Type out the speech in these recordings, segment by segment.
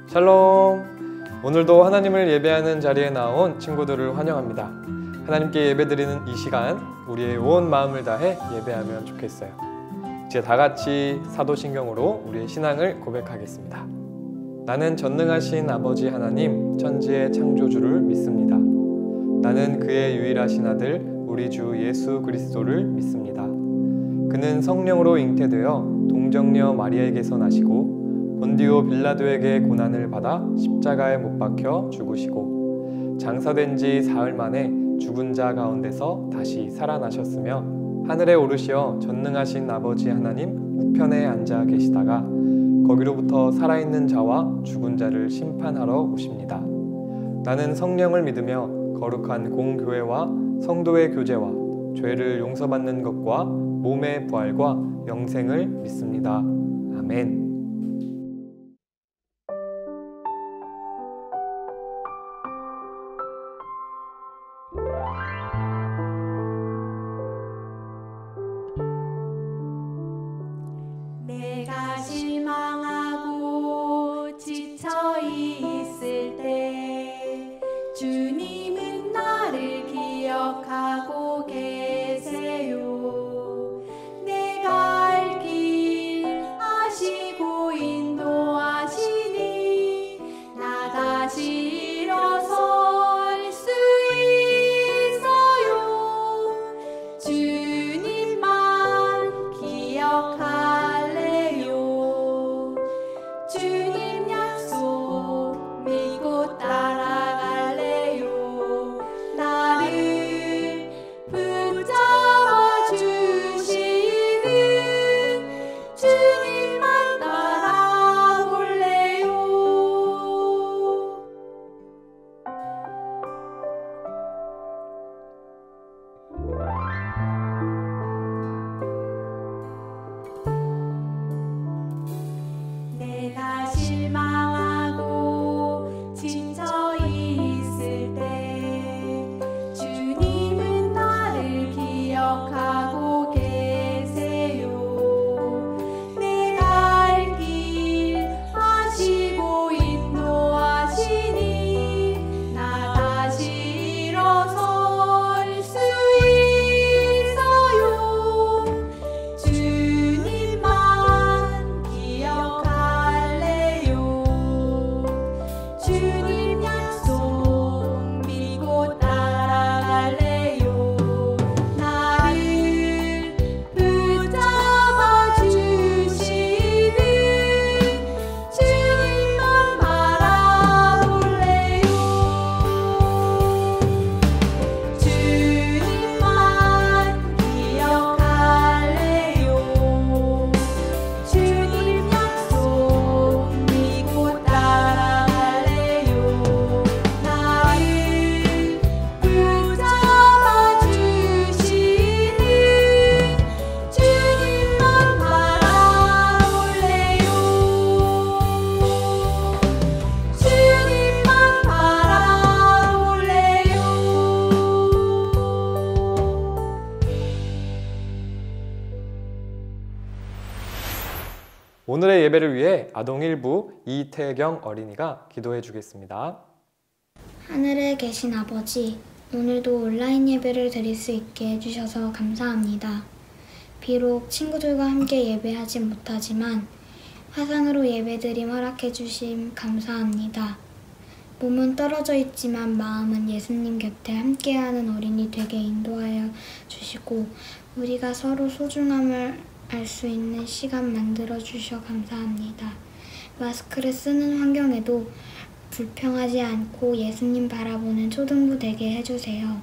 샬롬! 오늘도 하나님을 예배하는 자리에 나온 친구들을 환영합니다. 하나님께 예배드리는 이 시간, 우리의 온 마음을 다해 예배하면 좋겠어요. 이제 다 같이 사도신경으로 우리의 신앙을 고백하겠습니다. 나는 전능하신 아버지 하나님, 천지의 창조주를 믿습니다. 나는 그의 유일하신 아들, 우리 주 예수 그리스도를 믿습니다. 그는 성령으로 잉태되어 동정녀 마리아에게서 나시고 본디오 빌라도에게 고난을 받아 십자가에 못 박혀 죽으시고 장사된 지 사흘 만에 죽은 자 가운데서 다시 살아나셨으며 하늘에 오르시어 전능하신 아버지 하나님 우편에 앉아 계시다가 거기로부터 살아있는 자와 죽은 자를 심판하러 오십니다. 나는 성령을 믿으며 거룩한 공교회와 성도의 교제와 죄를 용서받는 것과 몸의 부활과 영생을 믿습니다. 아멘. 내가 실망하고 지쳐 있을 때 주님은 나를 기억하고 계세요. 내가 갈 길 아시고 인도하시니 나다시 일어설 수 있어요. 주님만 기억할래요. 주님 약속 믿고 따라갈래요. 나를 붙잡아 주시는 주님만 따라올래요. 내가 실망하고 지쳐 있을 때 주님은 나를 기억하고 계세요. 내가 갈 길 아시고 인도하시니 나 다시 일어설 수 있어요. 주님만 기억할래요. 주님 약속 믿고 따라갈래요. 나를 붙잡아 주시는 주님만 바라볼래요. 주님만 기억할래요. 주님 약속 믿고 따라갈래요. 나를 붙잡아 주시는 주님만 바라볼래요. 주님만 바라볼래요. 오늘의 예배를 위해 아동일부 이태경 어린이가 기도해 주겠습니다. 하늘에 계신 아버지, 오늘도 온라인 예배를 드릴 수 있게 해주셔서 감사합니다. 비록 친구들과 함께 예배하지 못하지만 화상으로 예배드림 허락해 주심 감사합니다. 몸은 떨어져 있지만 마음은 예수님 곁에 함께하는 어린이 되게 인도하여 주시고 우리가 서로 소중함을 알 수 있는 시간 만들어 주셔 감사합니다. 마스크를 쓰는 환경에도 불평하지 않고 예수님 바라보는 초등부 되게 해주세요.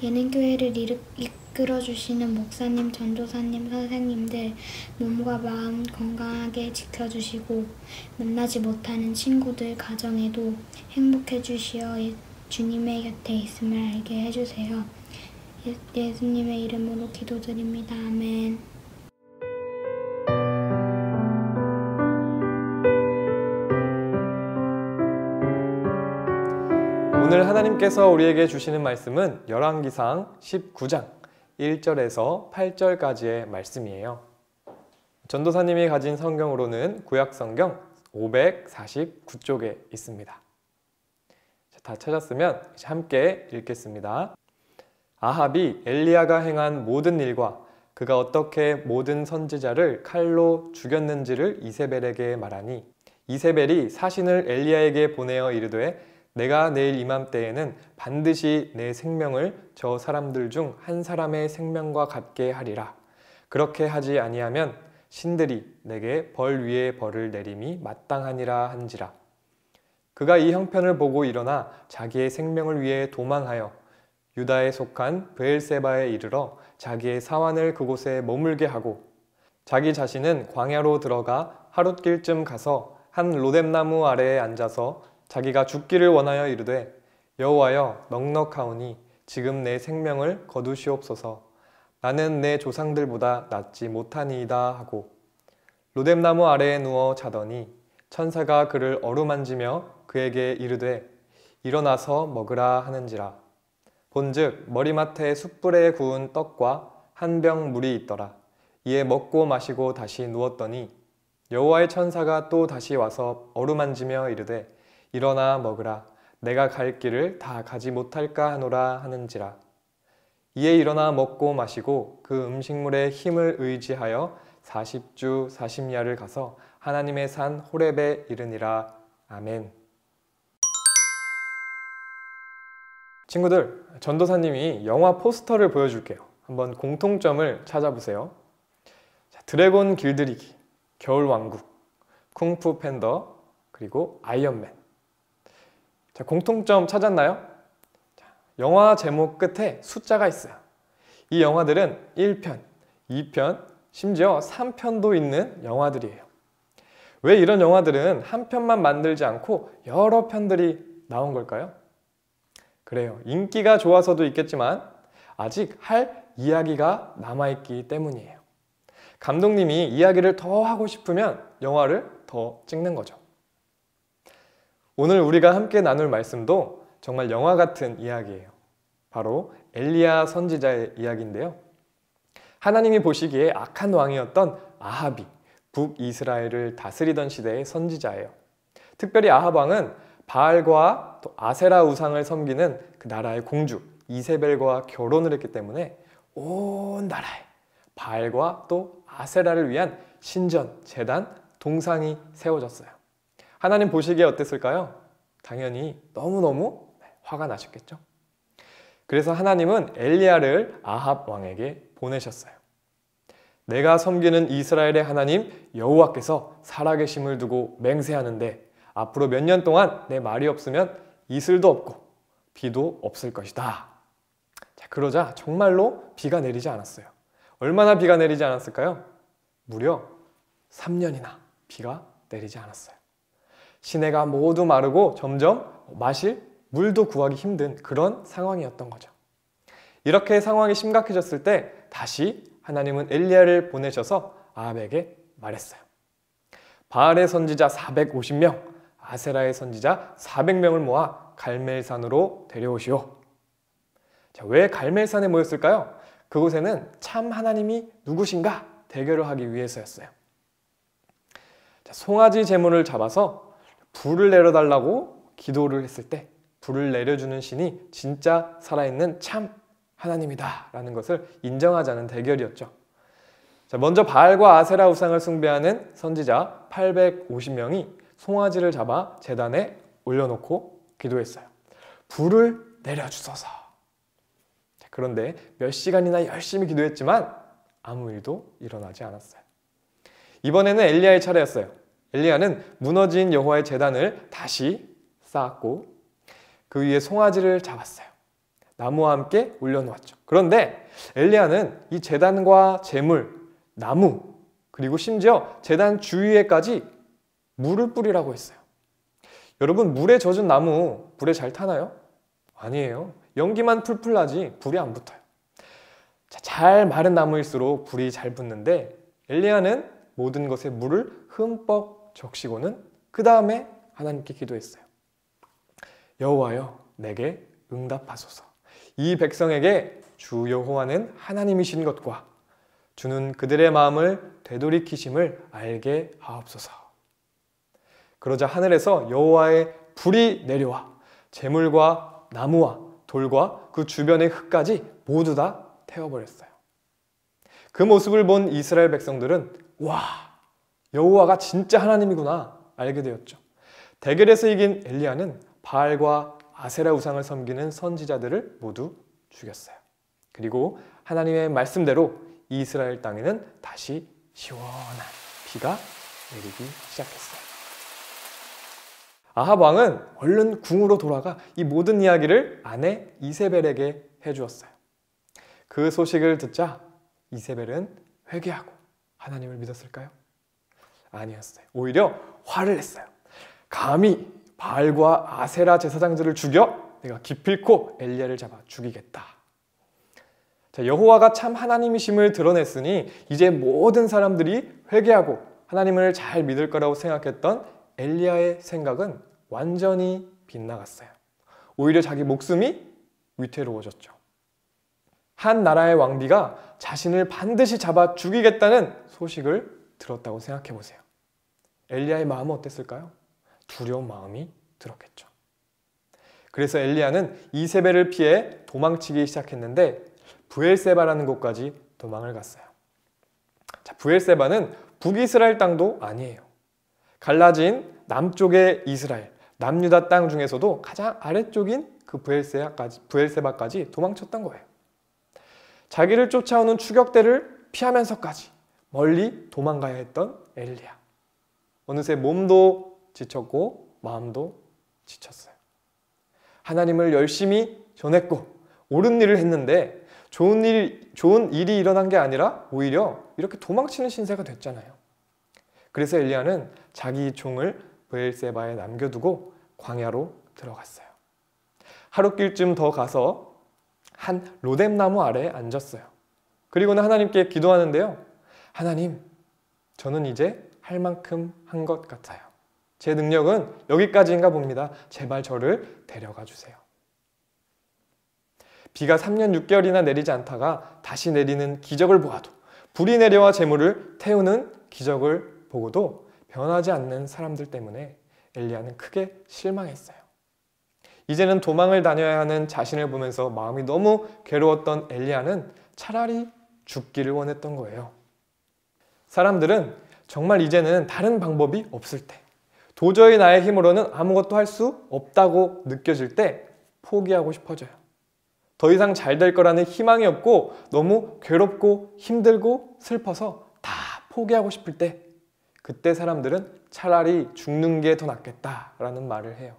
예능교회를 이끌어주시는 목사님, 전도사님, 선생님들 몸과 마음 건강하게 지켜주시고 만나지 못하는 친구들 가정에도 행복해 주시어 주님의 곁에 있음을 알게 해주세요. 예수님의 이름으로 기도드립니다. 아멘. 오늘 하나님께서 우리에게 주시는 말씀은 열왕기상 19장 1절에서 8절까지의 말씀이에요. 전도사님이 가진 성경으로는 구약성경 549쪽에 있습니다. 다 찾았으면 함께 읽겠습니다. 아합이 엘리야가 행한 모든 일과 그가 어떻게 모든 선지자를 칼로 죽였는지를 이세벨에게 말하니 이세벨이 사신을 엘리야에게 보내어 이르되 내가 내일 이맘때에는 반드시 내 생명을 저 사람들 중 한 사람의 생명과 같게 하리라. 그렇게 하지 아니하면 신들이 내게 벌 위에 벌을 내림이 마땅하니라 한지라. 그가 이 형편을 보고 일어나 자기의 생명을 위해 도망하여 유다에 속한 브엘세바에 이르러 자기의 사환을 그곳에 머물게 하고 자기 자신은 광야로 들어가 하룻길쯤 가서 한 로뎀나무 아래에 앉아서 자기가 죽기를 원하여 이르되 여호와여 넉넉하오니 지금 내 생명을 거두시옵소서. 나는 내 조상들보다 낫지 못하니이다 하고 로뎀나무 아래에 누워 자더니 천사가 그를 어루만지며 그에게 이르되 일어나서 먹으라 하는지라. 본즉 머리맡에 숯불에 구운 떡과 한 병 물이 있더라. 이에 먹고 마시고 다시 누웠더니 여호와의 천사가 또 다시 와서 어루만지며 이르되 일어나 먹으라. 내가 갈 길을 다 가지 못할까 하노라 하는지라. 이에 일어나 먹고 마시고 그 음식물의 힘을 의지하여 40주 40야를 가서 하나님의 산 호렙에 이르니라. 아멘. 친구들, 전도사님이 영화 포스터를 보여줄게요. 한번 공통점을 찾아보세요. 자, 드래곤 길들이기, 겨울왕국, 쿵푸 팬더, 그리고 아이언맨. 자, 공통점 찾았나요? 자, 영화 제목 끝에 숫자가 있어요. 이 영화들은 1편, 2편, 심지어 3편도 있는 영화들이에요. 왜 이런 영화들은 한 편만 만들지 않고 여러 편들이 나온 걸까요? 그래요. 인기가 좋아서도 있겠지만 아직 할 이야기가 남아있기 때문이에요. 감독님이 이야기를 더 하고 싶으면 영화를 더 찍는 거죠. 오늘 우리가 함께 나눌 말씀도 정말 영화 같은 이야기예요. 바로 엘리야 선지자의 이야기인데요. 하나님이 보시기에 악한 왕이었던 아합이 북이스라엘을 다스리던 시대의 선지자예요. 특별히 아합 왕은 바알과 또 아세라 우상을 섬기는 그 나라의 공주 이세벨과 결혼을 했기 때문에 온 나라에 바알과 또 아세라를 위한 신전, 제단, 동상이 세워졌어요. 하나님 보시기에 어땠을까요? 당연히 너무너무 화가 나셨겠죠. 그래서 하나님은 엘리야를 아합 왕에게 보내셨어요. 내가 섬기는 이스라엘의 하나님 여호와께서 살아계심을 두고 맹세하는데 앞으로 몇 년 동안 내 말이 없으면 이슬도 없고 비도 없을 것이다. 자, 그러자 정말로 비가 내리지 않았어요. 얼마나 비가 내리지 않았을까요? 무려 3년이나 비가 내리지 않았어요. 시내가 모두 마르고 점점 마실 물도 구하기 힘든 그런 상황이었던 거죠. 이렇게 상황이 심각해졌을 때 다시 하나님은 엘리야를 보내셔서 아합에게 말했어요. 바알의 선지자 450명, 아세라의 선지자 400명을 모아 갈멜산으로 데려오시오. 자, 왜 갈멜산에 모였을까요? 그곳에는 참 하나님이 누구신가 대결을 하기 위해서였어요. 자, 송아지 제물을 잡아서 불을 내려달라고 기도를 했을 때 불을 내려주는 신이 진짜 살아있는 참 하나님이다 라는 것을 인정하자는 대결이었죠. 자, 먼저 바알과 아세라 우상을 숭배하는 선지자 850명이 송아지를 잡아 제단에 올려놓고 기도했어요. 불을 내려주소서. 자, 그런데 몇 시간이나 열심히 기도했지만 아무 일도 일어나지 않았어요. 이번에는 엘리야의 차례였어요. 엘리야는 무너진 여호와의 제단을 다시 쌓았고 그 위에 송아지를 잡았어요. 나무와 함께 올려놓았죠. 그런데 엘리야는 이 제단과 제물, 나무, 그리고 심지어 제단 주위에까지 물을 뿌리라고 했어요. 여러분, 물에 젖은 나무 불에 잘 타나요? 아니에요. 연기만 풀풀 나지 불이 안 붙어요. 자, 잘 마른 나무일수록 불이 잘 붙는데 엘리야는 모든 것에 물을 흠뻑 적시고는 그 다음에 하나님께 기도했어요. 여호와여, 내게 응답하소서. 이 백성에게 주 여호와는 하나님이신 것과 주는 그들의 마음을 되돌이키심을 알게 하옵소서. 그러자 하늘에서 여호와의 불이 내려와 재물과 나무와 돌과 그 주변의 흙까지 모두 다 태워버렸어요. 그 모습을 본 이스라엘 백성들은 와, 여호와가 진짜 하나님이구나 알게 되었죠. 대결에서 이긴 엘리야는 바알과 아세라 우상을 섬기는 선지자들을 모두 죽였어요. 그리고 하나님의 말씀대로 이스라엘 땅에는 다시 시원한 비가 내리기 시작했어요. 아합 왕은 얼른 궁으로 돌아가 이 모든 이야기를 아내 이세벨에게 해주었어요. 그 소식을 듣자 이세벨은 회개하고 하나님을 믿었을까요? 아니었어요. 오히려 화를 냈어요. 감히 바알과 아세라 제사장들을 죽여 내가 기필코 엘리야를 잡아 죽이겠다. 자, 여호와가 참 하나님이심을 드러냈으니 이제 모든 사람들이 회개하고 하나님을 잘 믿을 거라고 생각했던 엘리야의 생각은 완전히 빗나갔어요. 오히려 자기 목숨이 위태로워졌죠. 한 나라의 왕비가 자신을 반드시 잡아 죽이겠다는 소식을 들었다고 생각해 보세요. 엘리야의 마음은 어땠을까요? 두려운 마음이 들었겠죠. 그래서 엘리야는 이세벨을 피해 도망치기 시작했는데 브엘세바라는 곳까지 도망을 갔어요. 자, 브엘세바는 북이스라엘 땅도 아니에요. 갈라진 남쪽의 이스라엘, 남유다 땅 중에서도 가장 아래쪽인 그 브엘세바까지 도망쳤던 거예요. 자기를 쫓아오는 추격대를 피하면서까지 멀리 도망가야 했던 엘리야. 어느새 몸도 지쳤고 마음도 지쳤어요. 하나님을 열심히 전했고 옳은 일을 했는데 좋은 일이 일어난 게 아니라 오히려 이렇게 도망치는 신세가 됐잖아요. 그래서 엘리야는 자기 종을 브엘세바에 남겨두고 광야로 들어갔어요. 하룻길쯤 더 가서 한 로뎀나무 아래에 앉았어요. 그리고는 하나님께 기도하는데요. 하나님, 저는 이제 할 만큼 한 것 같아요. 제 능력은 여기까지인가 봅니다. 제발 저를 데려가 주세요. 비가 3년 6개월이나 내리지 않다가 다시 내리는 기적을 보아도, 불이 내려와 재물을 태우는 기적을 보고도 변하지 않는 사람들 때문에 엘리야는 크게 실망했어요. 이제는 도망을 다녀야 하는 자신을 보면서 마음이 너무 괴로웠던 엘리야는 차라리 죽기를 원했던 거예요. 사람들은 정말 이제는 다른 방법이 없을 때, 도저히 나의 힘으로는 아무것도 할 수 없다고 느껴질 때 포기하고 싶어져요. 더 이상 잘 될 거라는 희망이 없고 너무 괴롭고 힘들고 슬퍼서 다 포기하고 싶을 때, 그때 사람들은 차라리 죽는 게 더 낫겠다라는 말을 해요.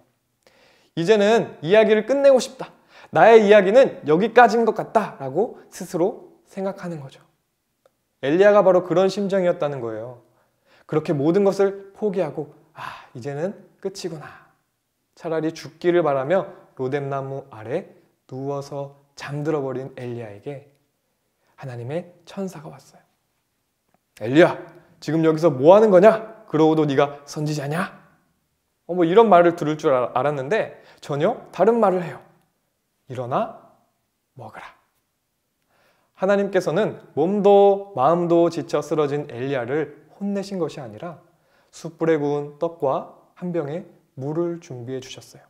이제는 이야기를 끝내고 싶다. 나의 이야기는 여기까지인 것 같다 라고 스스로 생각하는 거죠. 엘리야가 바로 그런 심정이었다는 거예요. 그렇게 모든 것을 포기하고 이제는 끝이구나. 차라리 죽기를 바라며 로뎀나무 아래 누워서 잠들어버린 엘리야에게 하나님의 천사가 왔어요. 엘리야, 지금 여기서 뭐 하는 거냐? 그러고도 네가 선지자냐? 뭐 이런 말을 들을 줄 알았는데 전혀 다른 말을 해요. 일어나 먹으라. 하나님께서는 몸도 마음도 지쳐 쓰러진 엘리야를 혼내신 것이 아니라 숯불에 구운 떡과 한 병의 물을 준비해 주셨어요.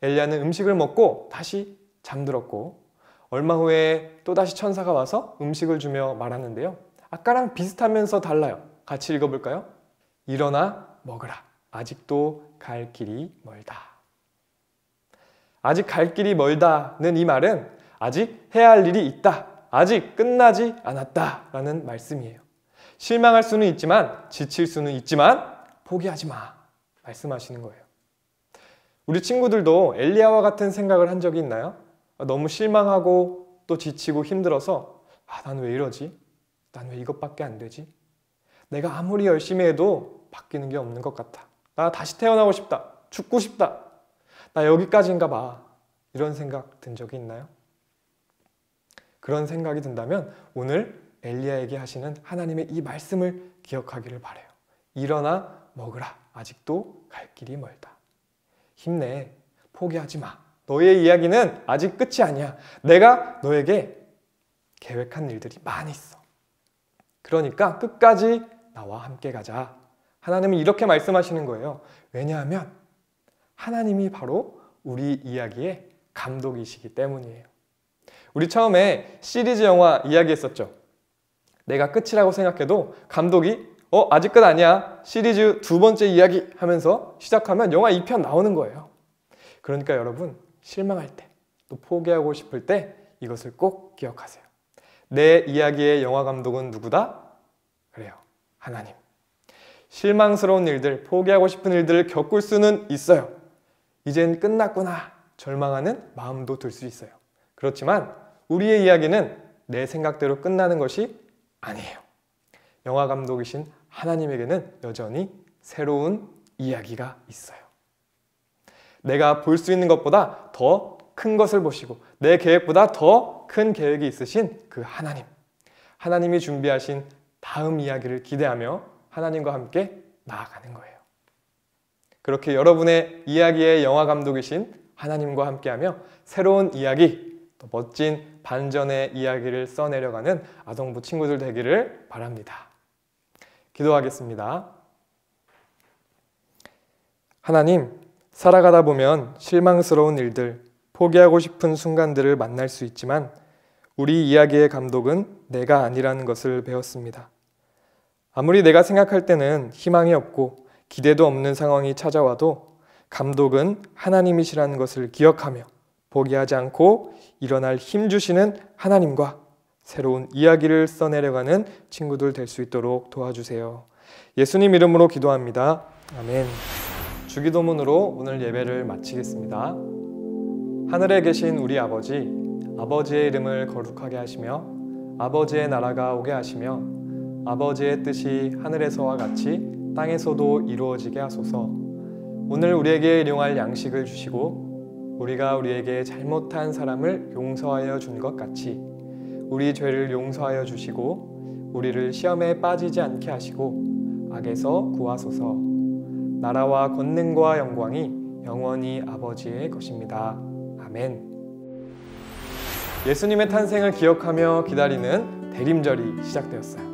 엘리야는 음식을 먹고 다시 잠들었고, 얼마 후에 또다시 천사가 와서 음식을 주며 말하는데요. 아까랑 비슷하면서 달라요. 같이 읽어볼까요? 일어나 먹으라. 아직도 갈 길이 멀다. 아직 갈 길이 멀다는 이 말은 아직 해야 할 일이 있다. 아직 끝나지 않았다 라는 말씀이에요. 실망할 수는 있지만, 지칠 수는 있지만 포기하지 마 말씀하시는 거예요. 우리 친구들도 엘리야와 같은 생각을 한 적이 있나요? 너무 실망하고 또 지치고 힘들어서 난 왜 이러지? 난 왜 이것밖에 안 되지? 내가 아무리 열심히 해도 바뀌는 게 없는 것 같아. 나 다시 태어나고 싶다. 죽고 싶다. 나 여기까지인가 봐. 이런 생각 든 적이 있나요? 그런 생각이 든다면 오늘 엘리야에게 하시는 하나님의 이 말씀을 기억하기를 바라요. 일어나 먹으라. 아직도 갈 길이 멀다. 힘내. 포기하지 마. 너의 이야기는 아직 끝이 아니야. 내가 너에게 계획한 일들이 많이 있어. 그러니까 끝까지 나와 함께 가자. 하나님은 이렇게 말씀하시는 거예요. 왜냐하면 하나님이 바로 우리 이야기의 감독이시기 때문이에요. 우리 처음에 시리즈 영화 이야기했었죠. 내가 끝이라고 생각해도 감독이 아직 끝 아니야. 시리즈 2번째 이야기 하면서 시작하면 영화 2편 나오는 거예요. 그러니까 여러분, 실망할 때, 또 포기하고 싶을 때 이것을 꼭 기억하세요. 내 이야기의 영화 감독은 누구다? 그래요. 하나님. 실망스러운 일들, 포기하고 싶은 일들을 겪을 수는 있어요. 이젠 끝났구나 절망하는 마음도 들 수 있어요. 그렇지만 우리의 이야기는 내 생각대로 끝나는 것이 아니에요. 영화 감독이신 하나님에게는 여전히 새로운 이야기가 있어요. 내가 볼 수 있는 것보다 더 큰 것을 보시고 내 계획보다 더 큰 계획이 있으신 그 하나님. 하나님이 준비하신 다음 이야기를 기대하며 하나님과 함께 나아가는 거예요. 그렇게 여러분의 이야기의 영화 감독이신 하나님과 함께하며 새로운 이야기, 또 멋진 반전의 이야기를 써내려가는 아동부 친구들 되기를 바랍니다. 기도하겠습니다. 하나님, 살아가다 보면 실망스러운 일들, 포기하고 싶은 순간들을 만날 수 있지만 우리 이야기의 감독은 내가 아니라는 것을 배웠습니다. 아무리 내가 생각할 때는 희망이 없고 기대도 없는 상황이 찾아와도 감독은 하나님이시라는 것을 기억하며 포기하지 않고 일어날 힘 주시는 하나님과 새로운 이야기를 써내려가는 친구들 될 수 있도록 도와주세요. 예수님 이름으로 기도합니다. 아멘. 주기도문으로 오늘 예배를 마치겠습니다. 하늘에 계신 우리 아버지, 아버지의 이름을 거룩하게 하시며 아버지의 나라가 오게 하시며 아버지의 뜻이 하늘에서와 같이 땅에서도 이루어지게 하소서. 오늘 우리에게 일용할 양식을 주시고 우리가 우리에게 잘못한 사람을 용서하여 준 것 같이 우리 죄를 용서하여 주시고 우리를 시험에 빠지지 않게 하시고 악에서 구하소서. 나라와 권능과 영광이 영원히 아버지의 것입니다. 아멘. 예수님의 탄생을 기억하며 기다리는 대림절이 시작되었어요.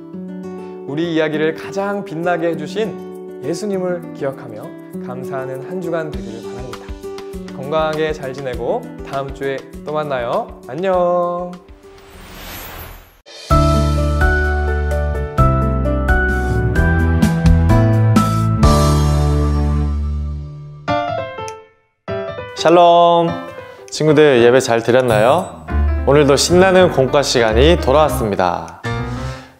우리 이야기를 가장 빛나게 해주신 예수님을 기억하며 감사하는 한 주간 되기를 바랍니다. 건강하게 잘 지내고 다음 주에 또 만나요. 안녕. 샬롬! 친구들 예배 잘 드렸나요? 오늘도 신나는 공과 시간이 돌아왔습니다.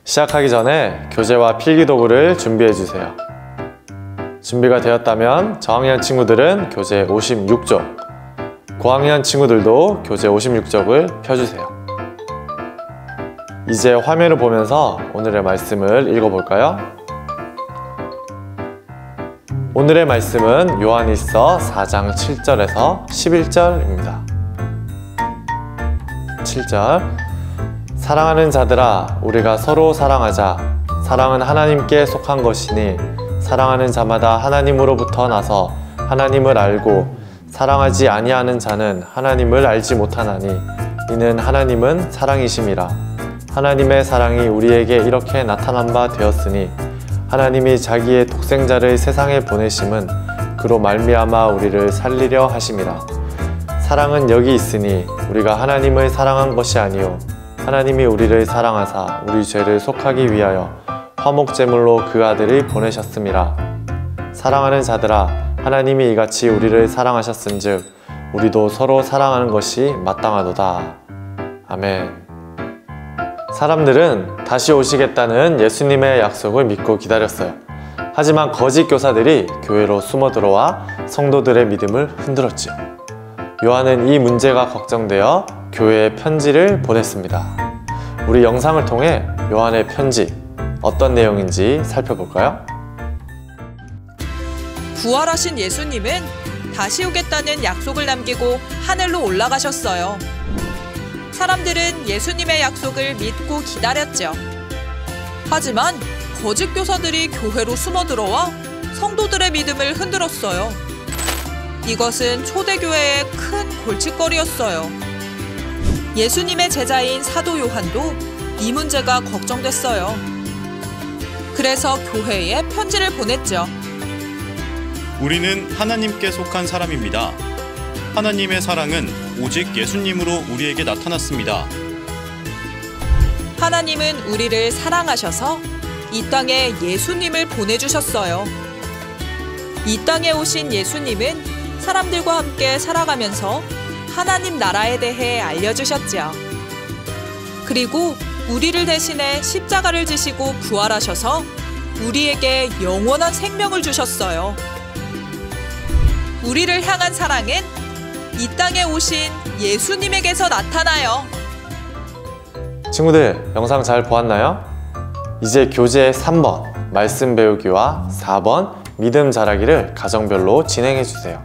시작하기 전에 교재와 필기도구를 준비해 주세요. 준비가 되었다면 저학년 친구들은 교재 56쪽, 고학년 친구들도 교재 56쪽을 펴주세요. 이제 화면을 보면서 오늘의 말씀을 읽어볼까요? 오늘의 말씀은 요한일서 4장 7절에서 11절입니다. 7절 사랑하는 자들아 우리가 서로 사랑하자. 사랑은 하나님께 속한 것이니 사랑하는 자마다 하나님으로부터 나서 하나님을 알고 사랑하지 아니하는 자는 하나님을 알지 못하나니 이는 하나님은 사랑이심이라. 하나님의 사랑이 우리에게 이렇게 나타난 바 되었으니 하나님이 자기의 독생자를 세상에 보내심은 그로 말미암아 우리를 살리려 하심이라. 사랑은 여기 있으니 우리가 하나님을 사랑한 것이 아니요 하나님이 우리를 사랑하사 우리 죄를 속하기 위하여 화목제물로 그 아들을 보내셨음이라. 사랑하는 자들아 하나님이 이같이 우리를 사랑하셨은즉 우리도 서로 사랑하는 것이 마땅하도다. 아멘. 사람들은 다시 오시겠다는 예수님의 약속을 믿고 기다렸어요. 하지만 거짓 교사들이 교회로 숨어 들어와 성도들의 믿음을 흔들었지요. 요한은 이 문제가 걱정되어 교회에 편지를 보냈습니다. 우리 영상을 통해 요한의 편지 어떤 내용인지 살펴볼까요? 부활하신 예수님은 다시 오겠다는 약속을 남기고 하늘로 올라가셨어요. 사람들은 예수님의 약속을 믿고 기다렸죠. 하지만 거짓 교사들이 교회로 숨어 들어와 성도들의 믿음을 흔들었어요. 이것은 초대교회의 큰 골칫거리였어요. 예수님의 제자인 사도 요한도 이 문제가 걱정됐어요. 그래서 교회에 편지를 보냈죠. 우리는 하나님께 속한 사람입니다. 하나님의 사랑은 오직 예수님으로 우리에게 나타났습니다. 하나님은 우리를 사랑하셔서 이 땅에 예수님을 보내주셨어요. 이 땅에 오신 예수님은 사람들과 함께 살아가면서 하나님 나라에 대해 알려주셨죠. 그리고 우리를 대신해 십자가를 지시고 부활하셔서 우리에게 영원한 생명을 주셨어요. 우리를 향한 사랑은 이 땅에 오신 예수님에게서 나타나요. 친구들, 영상 잘 보았나요? 이제 교재 3번 말씀 배우기와 4번 믿음 자라기를 가정별로 진행해 주세요.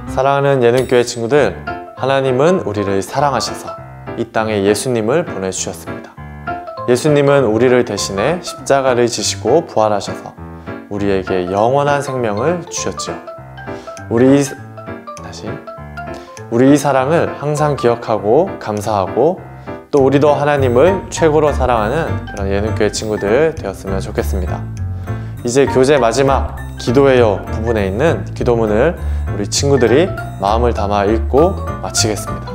사랑하는 예능교회 친구들, 하나님은 우리를 사랑하셔서 이 땅에 예수님을 보내주셨습니다. 예수님은 우리를 대신해 십자가를 지시고 부활하셔서 우리에게 영원한 생명을 주셨죠. 우리 이 사랑을 항상 기억하고 감사하고 또 우리도 하나님을 최고로 사랑하는 그런 예능교회 친구들 되었으면 좋겠습니다. 이제 교재 마지막 기도해요 부분에 있는 기도문을 우리 친구들이 마음을 담아 읽고 마치겠습니다.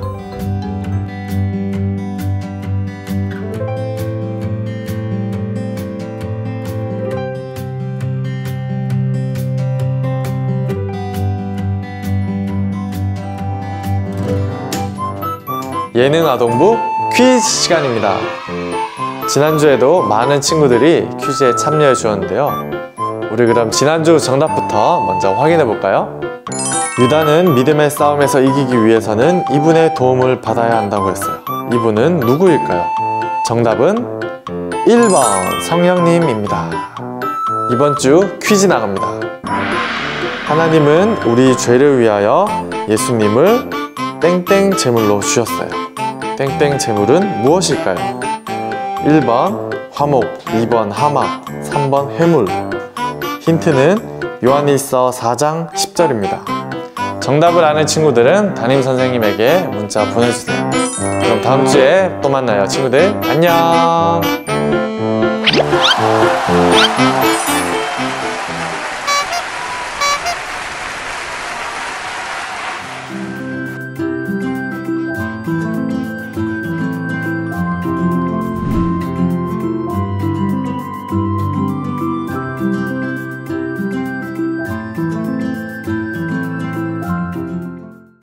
예능아동부 퀴즈 시간입니다. 지난주에도 많은 친구들이 퀴즈에 참여해 주었는데요. 우리 그럼 지난주 정답부터 먼저 확인해 볼까요? 유다는 믿음의 싸움에서 이기기 위해서는 이분의 도움을 받아야 한다고 했어요. 이분은 누구일까요? 정답은 1번 성령님입니다. 이번 주 퀴즈 나갑니다. 하나님은 우리 죄를 위하여 예수님을 땡땡 제물로 주셨어요. 땡땡 제물은 무엇일까요? 1번 화목, 2번 하막, 3번 회물. 힌트는 요한일서 4장 10절입니다. 정답을 아는 친구들은 담임 선생님에게 문자 보내주세요. 그럼 다음 주에 또 만나요, 친구들. 안녕.